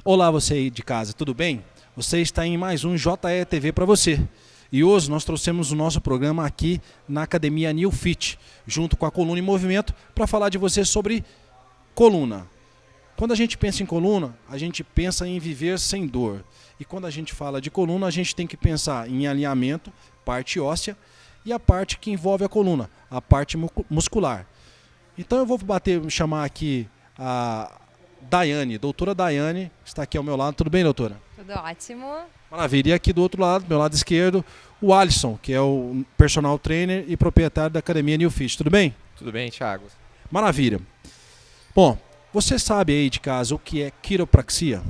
Olá, você aí de casa, tudo bem? Você está em mais um JE TV para você. E hoje nós trouxemos o nosso programa aqui na Academia New Fit, junto com a Coluna em Movimento, para falar de você sobre coluna. Quando a gente pensa em coluna, a gente pensa em viver sem dor. E quando a gente fala de coluna, a gente tem que pensar em alinhamento, parte óssea, e a parte que envolve a coluna, a parte muscular. Então eu vou chamar aqui a Daiane, doutora Daiane, está aqui ao meu lado. Tudo bem, doutora? Tudo ótimo. Maravilha. E aqui do outro lado, meu lado esquerdo, o Alisson, que é o personal trainer e proprietário da Academia New Fit. Tudo bem? Tudo bem, Thiago? Maravilha. Bom, você sabe aí de casa o que é quiropraxia?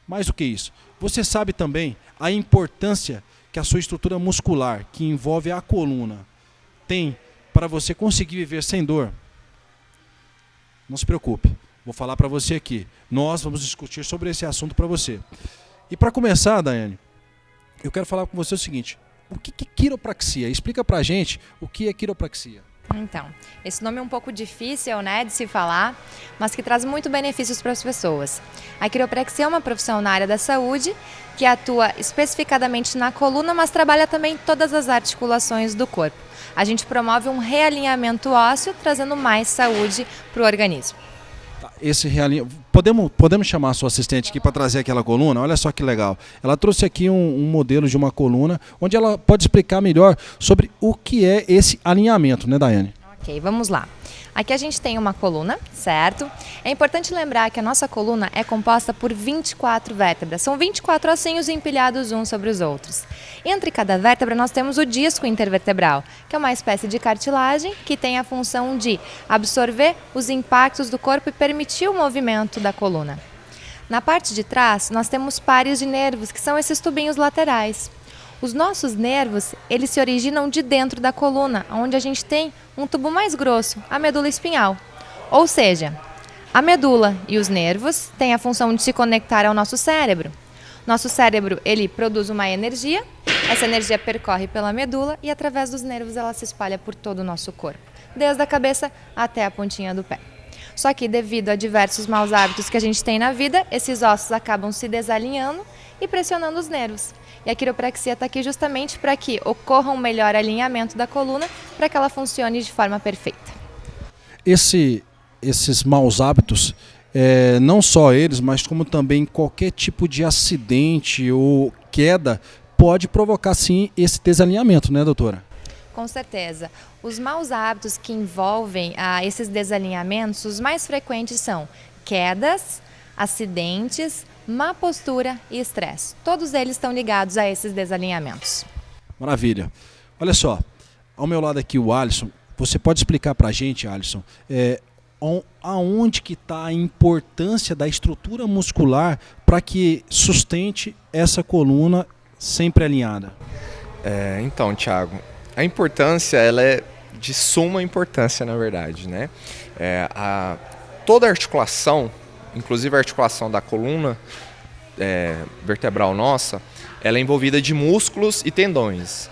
Mais do que isso, você sabe também a importância que a sua estrutura muscular, que envolve a coluna, tem para você conseguir viver sem dor? Não se preocupe, vou falar para você aqui. Nós vamos discutir sobre esse assunto para você. E para começar, Daiane, eu quero falar com você o seguinte: o que é quiropraxia? Explica para a gente o que é quiropraxia. Então, esse nome é um pouco difícil, né, de se falar, mas que traz muito benefícios para as pessoas. A quiropraxia é uma profissão na área da saúde que atua especificadamente na coluna, mas trabalha também todas as articulações do corpo. A gente promove um realinhamento ósseo, trazendo mais saúde para o organismo. Esse podemos chamar a sua assistente aqui para trazer aquela coluna? Olha só que legal. Ela trouxe aqui um modelo de uma coluna, onde ela pode explicar melhor sobre o que é esse alinhamento, né, Daiane? Ok, vamos lá. Aqui a gente tem uma coluna, certo? É importante lembrar que a nossa coluna é composta por 24 vértebras. São 24 ossinhos empilhados uns sobre os outros. Entre cada vértebra nós temos o disco intervertebral, que é uma espécie de cartilagem que tem a função de absorver os impactos do corpo e permitir o movimento da coluna. Na parte de trás nós temos pares de nervos, que são esses tubinhos laterais. Os nossos nervos, eles se originam de dentro da coluna, onde a gente tem um tubo mais grosso, a medula espinhal. Ou seja, a medula e os nervos têm a função de se conectar ao nosso cérebro. Nosso cérebro, ele produz uma energia, essa energia percorre pela medula e através dos nervos ela se espalha por todo o nosso corpo, desde a cabeça até a pontinha do pé. Só que devido a diversos maus hábitos que a gente tem na vida, esses ossos acabam se desalinhando e pressionando os nervos. E a quiropraxia está aqui justamente para que ocorra um melhor alinhamento da coluna, para que ela funcione de forma perfeita. Esses maus hábitos, não só eles, mas como também qualquer tipo de acidente ou queda, pode provocar sim esse desalinhamento, né, doutora? Com certeza. Os maus hábitos que envolvem esses desalinhamentos, os mais frequentes são quedas, acidentes, má postura e estresse. Todos eles estão ligados a esses desalinhamentos. Maravilha. Olha só, ao meu lado aqui o Alisson. Você pode explicar para a gente, Alisson, aonde que está a importância da estrutura muscular para que sustente essa coluna sempre alinhada? Então, Thiago, a importância ela é de suma importância, na verdade, né? Toda articulação, inclusive a articulação da coluna vertebral nossa, ela é envolvida de músculos e tendões.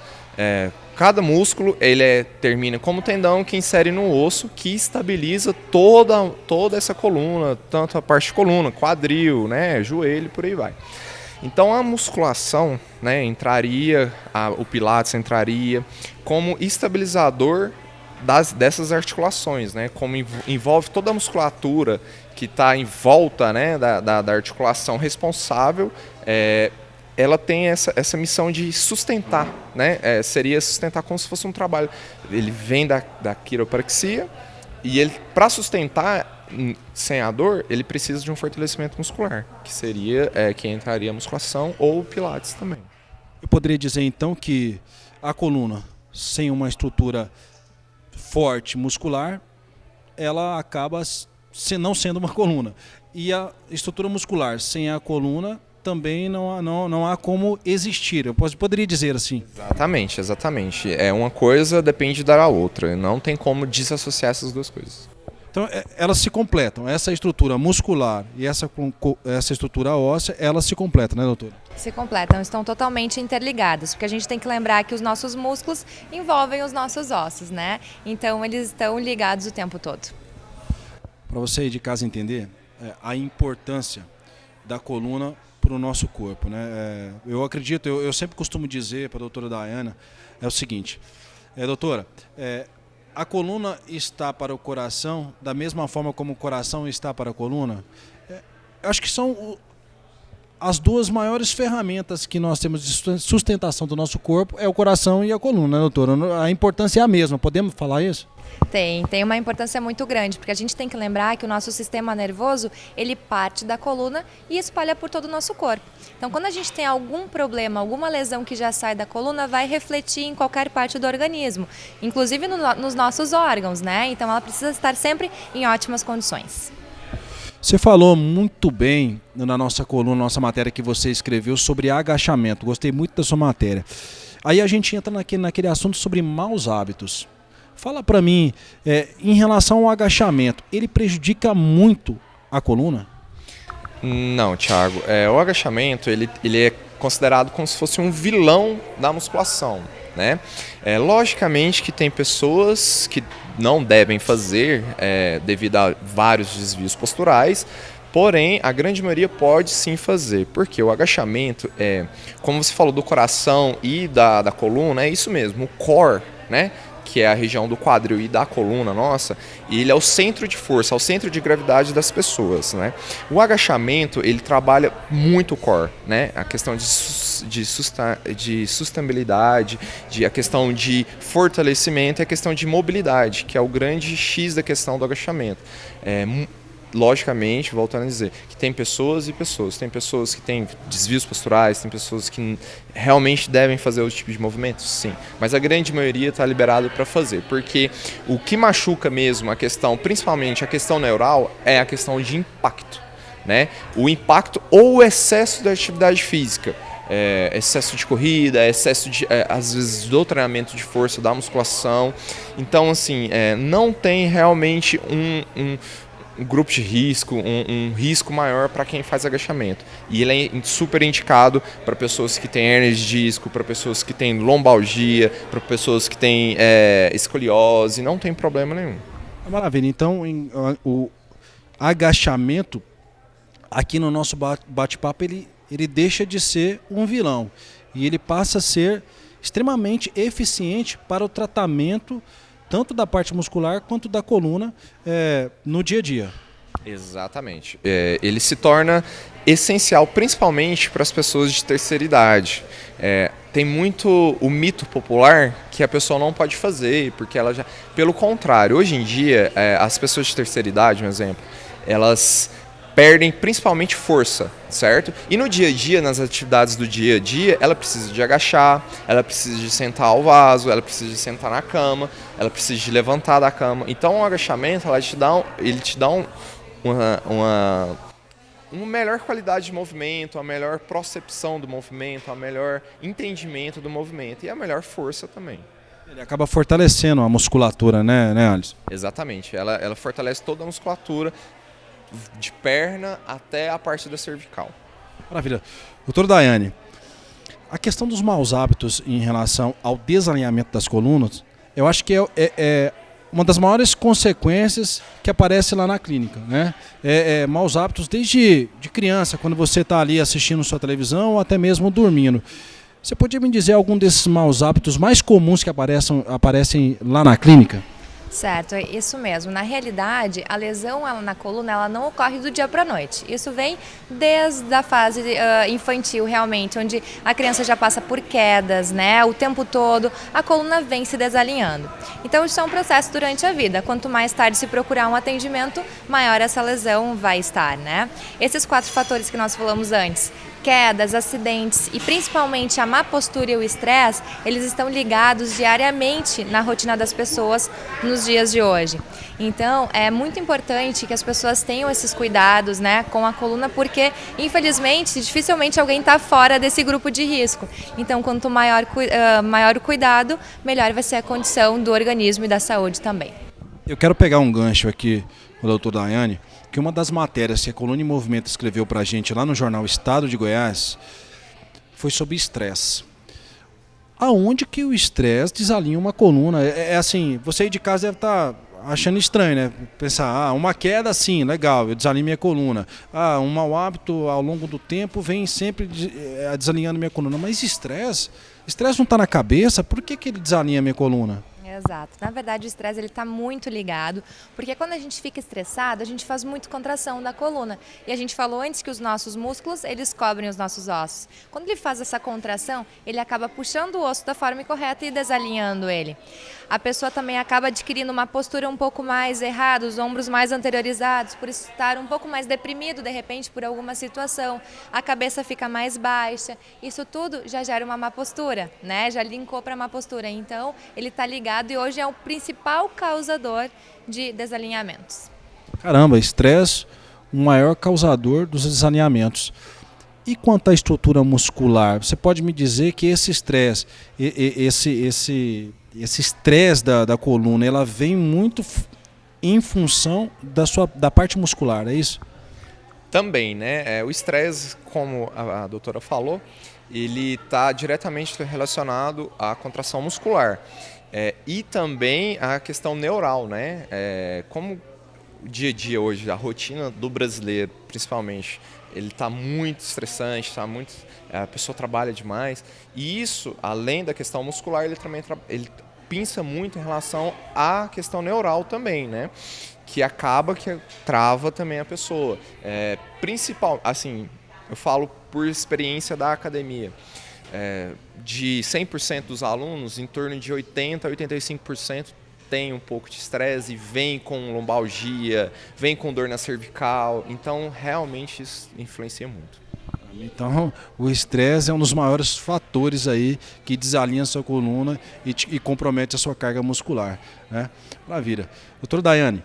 Cada músculo ele termina como tendão que insere no osso, que estabiliza toda essa coluna, tanto a parte de coluna, quadril, né, joelho, por aí vai. Então a musculação, né, o Pilates entraria como estabilizador dessas articulações, né, como envolve toda a musculatura que está em volta, né, da articulação responsável. Ela tem essa missão de sustentar, né? Seria sustentar como se fosse um trabalho. Ele vem da quiropraxia e ele, para sustentar sem a dor, ele precisa de um fortalecimento muscular, que seria que entraria a musculação ou o Pilates também. Eu poderia dizer então que a coluna, sem uma estrutura forte muscular, ela acaba não sendo uma coluna. E a estrutura muscular sem a coluna também não há como existir. Eu poderia dizer assim. Exatamente. Uma coisa depende da outra. Não tem como desassociar essas duas coisas. Então, elas se completam. Essa estrutura muscular e essa estrutura óssea, elas se completam, né, doutora? Se completam, estão totalmente interligados, porque a gente tem que lembrar que os nossos músculos envolvem os nossos ossos, né? Então, eles estão ligados o tempo todo. Para você aí de casa entender a importância da coluna para o nosso corpo, né? Eu acredito, eu sempre costumo dizer para a doutora Daiane é o seguinte, doutora, a coluna está para o coração da mesma forma como o coração está para a coluna? Acho que são as duas maiores ferramentas que nós temos de sustentação do nosso corpo é o coração e a coluna, né, doutora? A importância é a mesma, podemos falar isso? Tem uma importância muito grande, porque a gente tem que lembrar que o nosso sistema nervoso, ele parte da coluna e espalha por todo o nosso corpo. Então, quando a gente tem algum problema, alguma lesão que já sai da coluna, vai refletir em qualquer parte do organismo, inclusive nos nossos órgãos, né? Então, ela precisa estar sempre em ótimas condições. Você falou muito bem na nossa coluna, nossa matéria que você escreveu sobre agachamento. Gostei muito da sua matéria. Aí a gente entra naquele assunto sobre maus hábitos. Fala para mim, em relação ao agachamento, ele prejudica muito a coluna? Não, Thiago. O agachamento ele é considerado como se fosse um vilão da musculação, né? Logicamente que tem pessoas que não devem fazer devido a vários desvios posturais, porém a grande maioria pode sim fazer, porque o agachamento, como você falou do coração e da coluna, é isso mesmo, o core, né? Que é a região do quadril e da coluna nossa, e ele é o centro de força, é o centro de gravidade das pessoas, né? O agachamento, ele trabalha muito o core, né? A questão de sustentabilidade, a questão de fortalecimento e a questão de mobilidade, que é o grande X da questão do agachamento. Logicamente, voltando a dizer, que tem pessoas e pessoas. Tem pessoas que têm desvios posturais, tem pessoas que realmente devem fazer outro tipo de movimento, sim. Mas a grande maioria está liberado para fazer, porque o que machuca mesmo a questão, principalmente a questão neural, é a questão de impacto, né? O impacto ou o excesso da atividade física. Excesso de corrida, excesso de, às vezes, do treinamento de força, da musculação. Então, assim, não tem realmente um grupo de risco, um risco maior para quem faz agachamento. E ele é super indicado para pessoas que têm hérnia de disco, para pessoas que têm lombalgia, para pessoas que têm escoliose, não tem problema nenhum. Maravilha, então o agachamento, aqui no nosso bate-papo, ele deixa de ser um vilão e ele passa a ser extremamente eficiente para o tratamento tanto da parte muscular quanto da coluna no dia a dia. Exatamente. Ele se torna essencial principalmente para as pessoas de terceira idade. Tem muito o mito popular que a pessoa não pode fazer, porque ela já... Pelo contrário, hoje em dia, as pessoas de terceira idade, um exemplo, elas perdem principalmente força, certo? E no dia a dia, nas atividades do dia a dia, ela precisa de agachar, ela precisa de sentar ao vaso, ela precisa de sentar na cama, ela precisa de levantar da cama. Então o agachamento, ele te dá uma melhor qualidade de movimento, a melhor percepção do movimento, a melhor entendimento do movimento e a melhor força também. Ele acaba fortalecendo a musculatura, né, Alisson? Exatamente, ela fortalece toda a musculatura, de perna até a parte da cervical. Maravilha. Doutora Daiane, a questão dos maus hábitos em relação ao desalinhamento das colunas, eu acho que é uma das maiores consequências que aparece lá na clínica, né? Maus hábitos desde de criança, quando você está ali assistindo sua televisão ou até mesmo dormindo. Você podia me dizer algum desses maus hábitos mais comuns que aparecem lá na clínica? Certo, é isso mesmo. Na realidade, a lesão na coluna ela não ocorre do dia para a noite. Isso vem desde a fase infantil, realmente, onde a criança já passa por quedas, né? O tempo todo, a coluna vem se desalinhando. Então, isso é um processo durante a vida. Quanto mais tarde se procurar um atendimento, maior essa lesão vai estar, né? Esses 4 fatores que nós falamos antes, quedas, acidentes e principalmente a má postura e o estresse, eles estão ligados diariamente na rotina das pessoas nos dias de hoje. Então, é muito importante que as pessoas tenham esses cuidados, né, com a coluna, porque, infelizmente, dificilmente alguém está fora desse grupo de risco. Então, quanto maior o cuidado, melhor vai ser a condição do organismo e da saúde também. Eu quero pegar um gancho aqui com a doutora Daiane, que uma das matérias que a Coluna em Movimento escreveu para a gente lá no jornal Estado de Goiás foi sobre estresse. Aonde que o estresse desalinha uma coluna? Assim, você aí de casa deve estar achando estranho, né? Pensar, uma queda assim, legal, eu desalinho minha coluna. Um mau hábito ao longo do tempo vem sempre desalinhando minha coluna. Mas estresse não está na cabeça, por que ele desalinha minha coluna? Exato. Na verdade, o estresse está muito ligado, porque quando a gente fica estressado, a gente faz muito contração da coluna. E a gente falou antes que os nossos músculos, eles cobrem os nossos ossos. Quando ele faz essa contração, ele acaba puxando o osso da forma incorreta e desalinhando ele. A pessoa também acaba adquirindo uma postura um pouco mais errada, os ombros mais anteriorizados, por estar um pouco mais deprimido, de repente, por alguma situação. A cabeça fica mais baixa. Isso tudo já gera uma má postura, né? Já linkou para má postura. Então, ele está ligado e hoje é o principal causador de desalinhamentos. Caramba, estresse, o maior causador dos desalinhamentos. E quanto à estrutura muscular, você pode me dizer que esse estresse, esse estresse da coluna, ela vem muito em função da parte muscular, é isso? Também, né? O estresse, como a doutora falou, ele está diretamente relacionado à contração muscular. E também a questão neural, né? Como o dia a dia hoje, a rotina do brasileiro, principalmente, ele está muito estressante, a pessoa trabalha demais. E isso, além da questão muscular, ele também ele pensa muito em relação à questão neural também, né? Que acaba que trava também a pessoa. Principal, assim, eu falo por experiência da academia. De 100% dos alunos, em torno de 80% a 85% tem um pouco de estresse e vem com lombalgia, vem com dor na cervical. Então, realmente, isso influencia muito. Então, o estresse é um dos maiores fatores aí que desalinha a sua coluna e compromete a sua carga muscular, né? Maravilha. Doutora Daiane,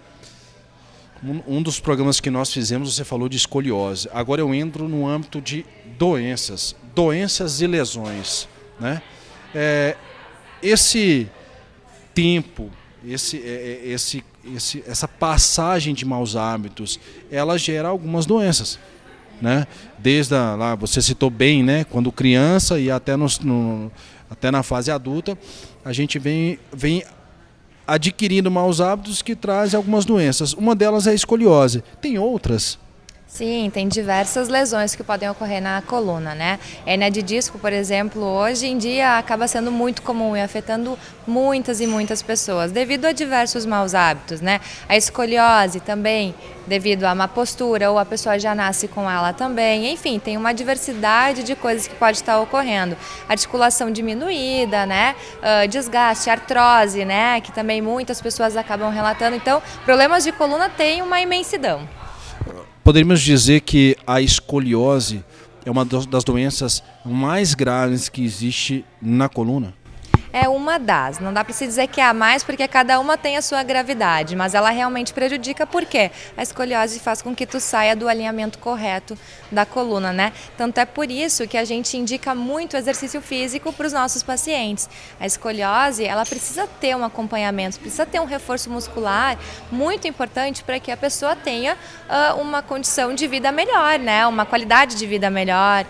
um dos programas que nós fizemos, você falou de escoliose. Agora eu entro no âmbito de doenças e lesões, né? Esse tempo, essa passagem de maus hábitos, ela gera algumas doenças, né? Desde lá, você citou bem, né? Quando criança e até na fase adulta, a gente vem adquirindo maus hábitos que trazem algumas doenças. Uma delas é a escoliose. Tem outras? Sim, tem diversas lesões que podem ocorrer na coluna, né? Hérnia de disco, por exemplo, hoje em dia acaba sendo muito comum e afetando muitas e muitas pessoas, devido a diversos maus hábitos, né? A escoliose também, devido a má postura, ou a pessoa já nasce com ela também. Enfim, tem uma diversidade de coisas que pode estar ocorrendo. Articulação diminuída, né? Desgaste, artrose, né? Que também muitas pessoas acabam relatando. Então, problemas de coluna têm uma imensidão. Poderíamos dizer que a escoliose é uma das doenças mais graves que existe na coluna? É uma das, não dá para se dizer que é a mais, porque cada uma tem a sua gravidade, mas ela realmente prejudica porque a escoliose faz com que tu saia do alinhamento correto da coluna, né? Tanto é por isso que a gente indica muito exercício físico para os nossos pacientes. A escoliose, ela precisa ter um acompanhamento, precisa ter um reforço muscular muito importante para que a pessoa tenha uma condição de vida melhor, né? Uma qualidade de vida melhor.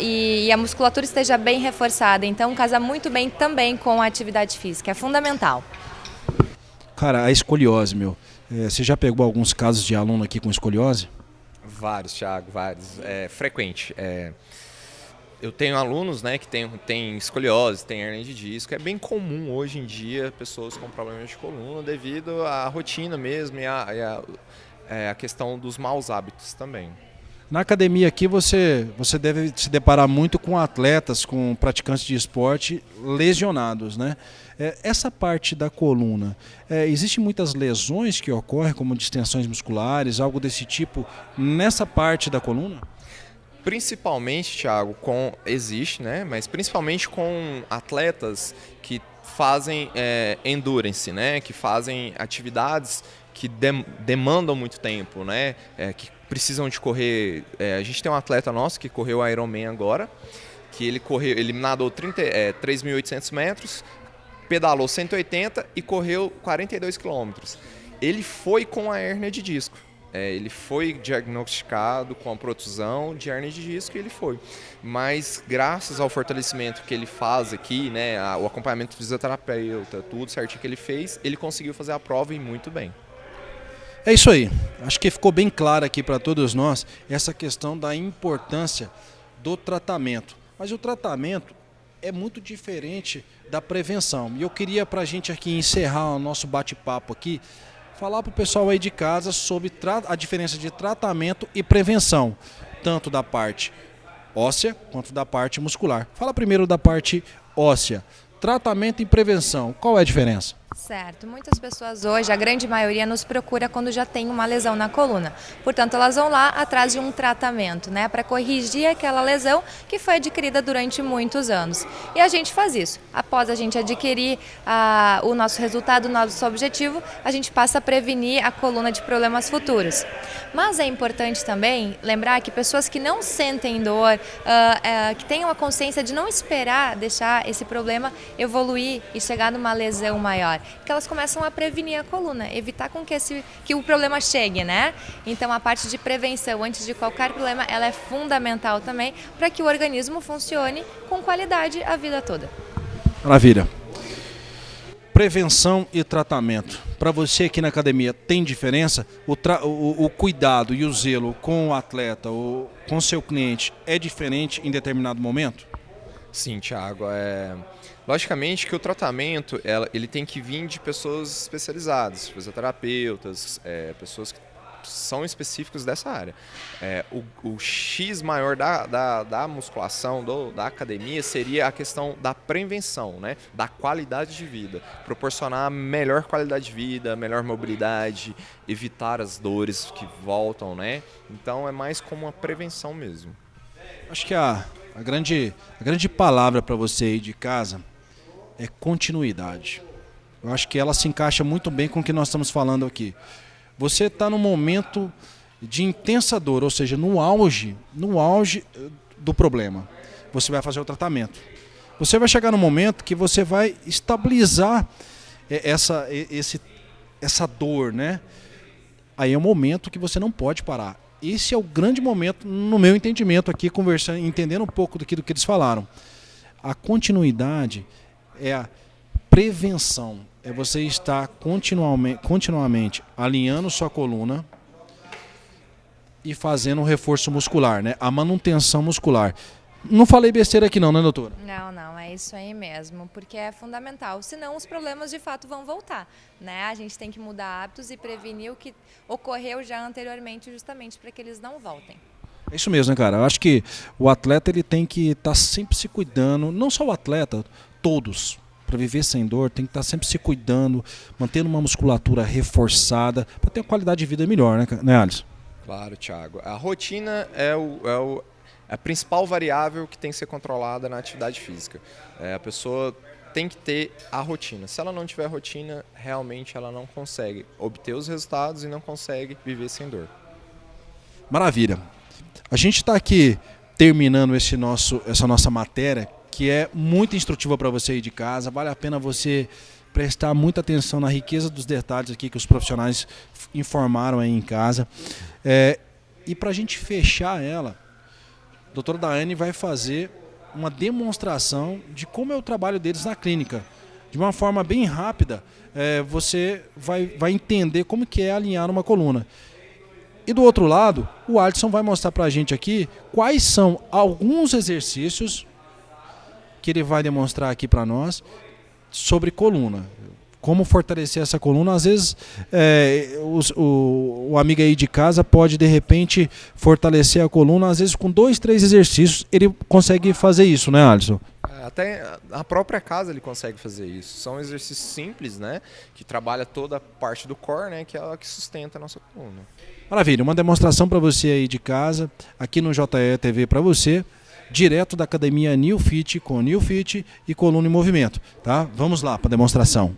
E a musculatura esteja bem reforçada, então casa muito bem também com a atividade física, é fundamental. Cara, a escoliose, você já pegou alguns casos de aluno aqui com escoliose? Vários, Thiago, vários. É frequente. Eu tenho alunos, né, que tem escoliose, tem hérnia de disco. É bem comum hoje em dia pessoas com problemas de coluna devido à rotina mesmo e a questão dos maus hábitos também. Na academia aqui você deve se deparar muito com atletas, com praticantes de esporte lesionados, né? Essa parte da coluna, existem muitas lesões que ocorrem, como distensões musculares, algo desse tipo, nessa parte da coluna? Principalmente, Thiago, existe, né? Mas principalmente com atletas que fazem endurance, né? Que fazem atividades que demandam muito tempo, né? Que precisam de correr. A gente tem um atleta nosso que correu o Ironman agora, que ele nadou 3.800 metros, pedalou 180 e correu 42 quilômetros. Ele foi com a hérnia de disco. ele foi diagnosticado com a protusão de hernia de disco e ele foi. Mas graças ao fortalecimento que ele faz aqui, né, o acompanhamento fisioterapeuta, tudo certinho que ele fez, ele conseguiu fazer a prova e muito bem. É isso aí. Acho que ficou bem claro aqui para todos nós essa questão da importância do tratamento. Mas o tratamento é muito diferente da prevenção. E eu queria, para a gente aqui encerrar o nosso bate-papo aqui, falar para o pessoal aí de casa sobre a diferença de tratamento e prevenção, tanto da parte óssea quanto da parte muscular. Fala primeiro da parte óssea. Tratamento e prevenção, qual é a diferença? Certo, muitas pessoas hoje, a grande maioria, nos procura quando já tem uma lesão na coluna. Portanto, elas vão lá atrás de um tratamento, né, para corrigir aquela lesão que foi adquirida durante muitos anos. E a gente faz isso. Após a gente adquirir o nosso resultado, o nosso objetivo, a gente passa a prevenir a coluna de problemas futuros. Mas é importante também lembrar que pessoas que não sentem dor, que tenham a consciência de não esperar deixar esse problema evoluir e chegar numa lesão maior, que elas começam a prevenir a coluna, evitar que o problema chegue, né? Então a parte de prevenção antes de qualquer problema, ela é fundamental também para que o organismo funcione com qualidade a vida toda. Maravilha. Prevenção e tratamento. Para você aqui na academia, tem diferença? O cuidado e o zelo com o atleta ou com o seu cliente é diferente em determinado momento? Sim, Thiago. Logicamente que o tratamento ele tem que vir de pessoas especializadas, fisioterapeutas, pessoas que são específicas dessa área. O X maior da musculação, da academia, seria a questão da prevenção, né? Da qualidade de vida. Proporcionar melhor qualidade de vida, melhor mobilidade, evitar as dores que voltam, né? Então é mais como uma prevenção mesmo. Acho que a grande palavra para você aí de casa é continuidade. Eu acho que ela se encaixa muito bem com o que nós estamos falando aqui. Você está num momento de intensa dor, ou seja, no auge do problema. Você vai fazer o tratamento. Você vai chegar num momento que você vai estabilizar essa dor, né? Aí é um momento que você não pode parar. Esse é o grande momento, no meu entendimento aqui, conversando, entendendo um pouco do que eles falaram. A continuidade é a prevenção, é você estar continuamente alinhando sua coluna e fazendo um reforço muscular, né? A manutenção muscular. Não falei besteira aqui não, né, doutora? Não, é isso aí mesmo, porque é fundamental, senão os problemas de fato vão voltar, né? A gente tem que mudar hábitos e prevenir o que ocorreu já anteriormente, justamente para que eles não voltem. É isso mesmo, né, cara? Eu acho que o atleta ele tem que estar sempre se cuidando, não só o atleta, todos. Para viver sem dor, tem que estar sempre se cuidando, mantendo uma musculatura reforçada, para ter uma qualidade de vida melhor, né, Alisson? Claro, Thiago. A rotina é a principal variável que tem que ser controlada na atividade física. A pessoa tem que ter a rotina. Se ela não tiver rotina, realmente ela não consegue obter os resultados e não consegue viver sem dor. Maravilha. A gente está aqui terminando essa nossa matéria, que é muito instrutiva para você aí de casa. Vale a pena você prestar muita atenção na riqueza dos detalhes aqui que os profissionais informaram aí em casa. E para a gente fechar ela, a doutora Daiane vai fazer uma demonstração de como é o trabalho deles na clínica. De uma forma bem rápida, você vai entender como que é alinhar uma coluna. E do outro lado, o Alisson vai mostrar para a gente aqui quais são alguns exercícios que ele vai demonstrar aqui para nós sobre coluna. Como fortalecer essa coluna. Às vezes o amigo aí de casa pode de repente fortalecer a coluna, às vezes com 2, 3 exercícios ele consegue fazer isso, né, Alisson? Até a própria casa ele consegue fazer isso. São exercícios simples, né, que trabalha toda a parte do core, né, que é ela que sustenta a nossa coluna. Maravilha, uma demonstração para você aí de casa, aqui no JE TV para você, direto da academia New Fit, com New Fit e coluna em movimento, tá? Vamos lá para a demonstração.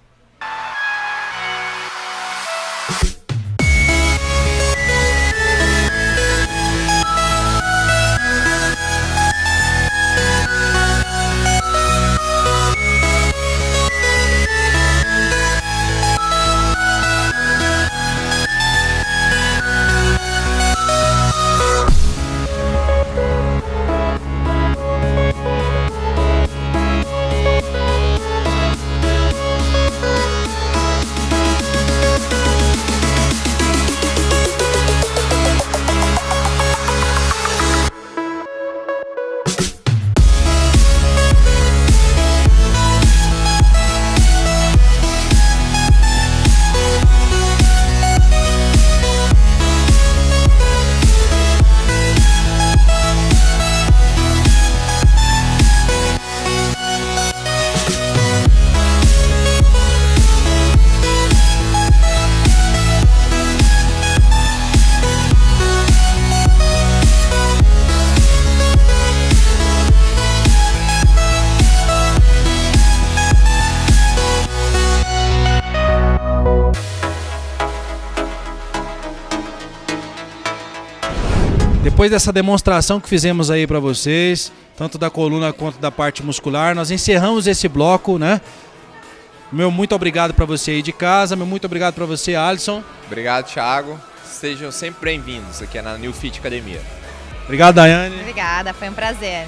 Depois dessa demonstração que fizemos aí para vocês, tanto da coluna quanto da parte muscular, nós encerramos esse bloco, né? Meu muito obrigado para você aí de casa, meu muito obrigado para você, Alisson. Obrigado, Thiago. Sejam sempre bem-vindos aqui na New Fit Academia. Obrigado, Daiane. Obrigada, foi um prazer.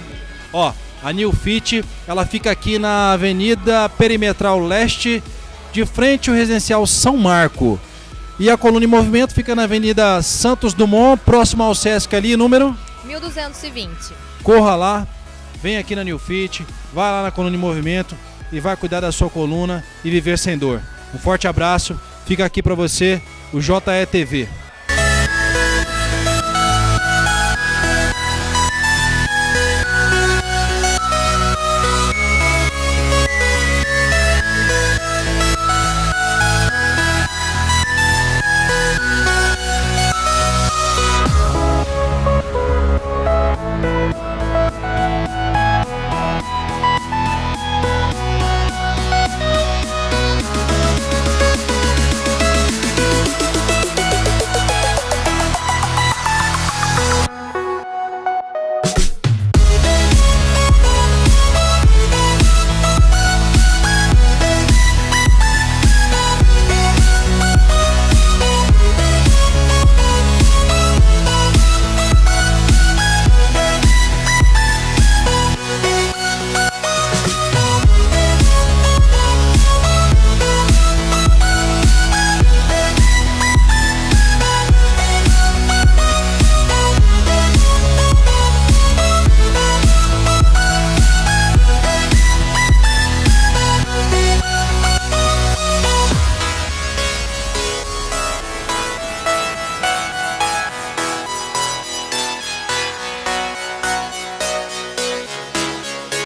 Ó, a New Fit, ela fica aqui na Avenida Perimetral Leste, de frente ao Residencial São Marco. E a Coluna em Movimento fica na Avenida Santos Dumont, próximo ao Sesc ali, número 1220. Corra lá, vem aqui na New Fit, vai lá na Coluna em Movimento e vai cuidar da sua coluna e viver sem dor. Um forte abraço, fica aqui para você o JETV.